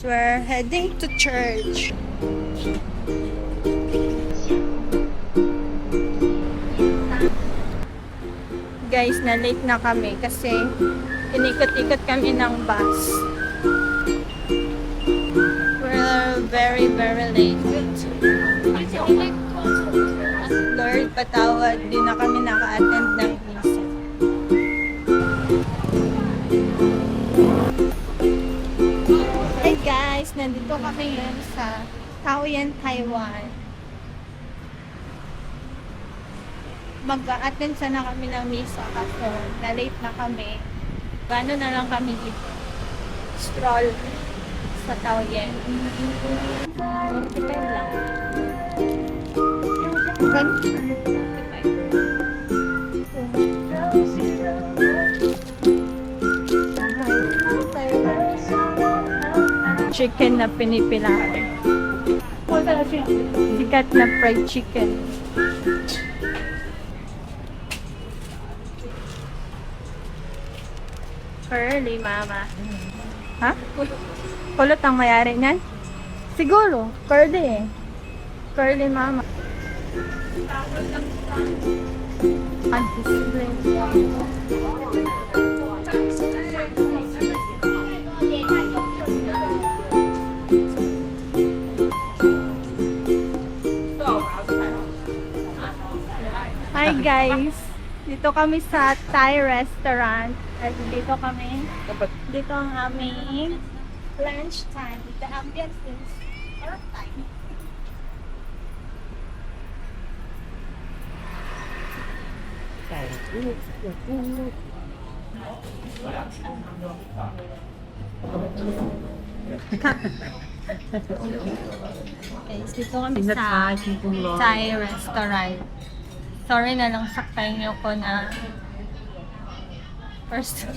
We're heading to church. Guys, na-late na kami kasi inikot-ikot kami ng bus. We're very, very late. Lord, patawad. Di na kami naka-attend ng misa. Hey guys, nandito kami ngayon sa Taoyuan, Taiwan. Mag-a-attend sana kami ng misa kasi na-late na kami. Gano na lang kami dito. Stroll sa Taoyuan. 45 lang. Chicken na pinipilahan. Sikat na fried chicken. Curly, mama. Ha? Kulot ang mayari niyan? Siguro. Curly eh. Curly, mama. Hi guys! Dito kami sa Thai restaurant. At dito kami. Dito ang aming lunch time. The ambience is time. Guys, dito kami sa Thai restaurant. Sorry na lang saktayin niyo ko na first,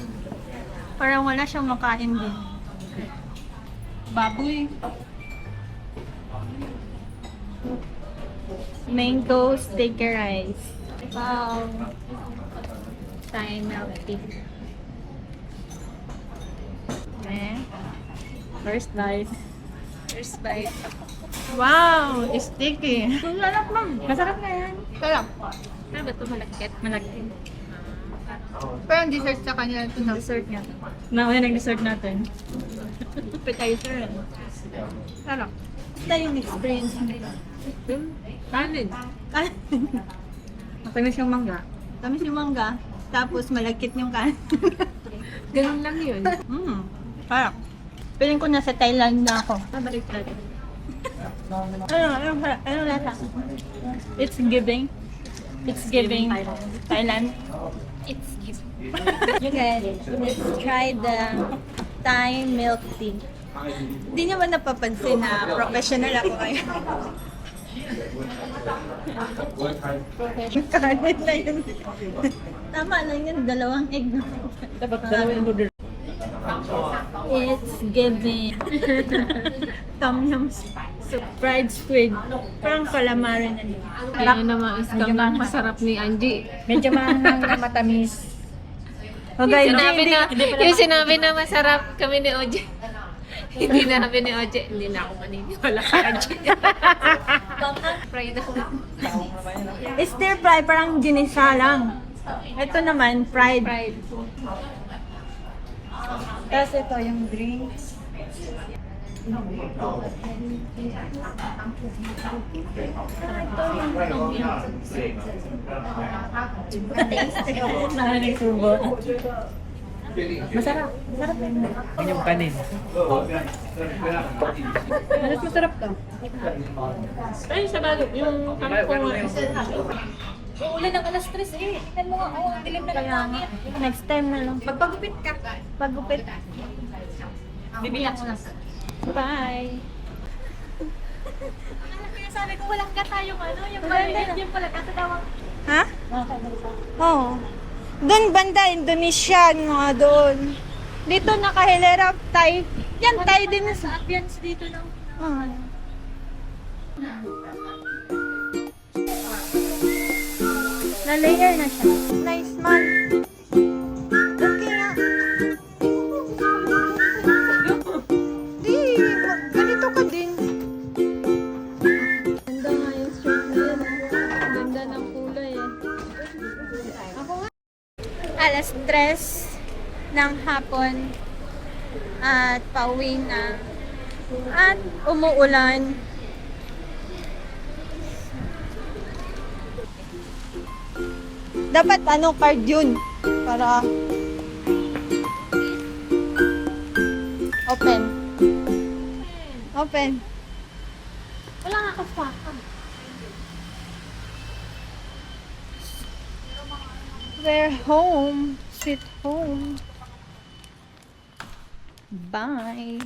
parang wala siyang makain din. Baboy. Mango sticky rice. Wow. Thai milk tea. Eh. First bite. First bite. Wow! Sticky. Masarap lang. Masarap na yan. Sarap. Ano ba ito? Malagkit? Malagkit. Parang dessert sa kanila ito na. Dessert nga. Nauna nag-dessert natin. Appetizer. Sarap. Ito yung experience nila. Kanin. Kanin. Matamis yung mangga. Tamis yung mangga. Tapos malagkit yung kanin. Ganun lang yun. Sarap. Piling ko nasa Thailand na ako. Pabalik natin. Ano lasa? It's giving. It's giving Thailand. It's giving. You guys, let's try the Thai milk tea. Hindi niyo ba napapansin na professional ako ngayon? Kanin na yun. Tama lang yun, dalawang egg na. Dapat dalawang order. It's giving. Tom yum soup. Fried squid. Parang calamari na din. Kaya naman is kang masarap ni Angie. Medyo maanghang na matamis. Okay, yung sinabi na masarap kami ni Oje. Hindi na kami ni Oje. Hindi na ako maniniwala kay Angie. Fried ako. Stir fry, parang ginisa lang. Ito naman, fried. Fried. Tapos ito yung drinks. Masarap. Masarap yun. Yun yung kanin. Mas masarap to. Ay, sa bago. Yung kangkong. Uulan ng alas 3 eh. Tingnan mo nga, ang dilim na ng langit. Next time na lang. Magpagupit ka. Pagupit. Bibilang ko na. Bye. Kaya sabi ko, walang ka tayong ano, yung Wala maliit, na. yung pala katatawang. Ha? Oo. Doon banda, Indonesian, mga doon. Dito nakahilera, Thai. Yan, Thai din na sa. Ambience dito ng Na-layer na siya. Nice man. Okay nga. Di, ng hapon at pauwi na at umuulan. Dapat card yun para open. Open. Wala nga kaswaka. We're home. Sweet home. Bye.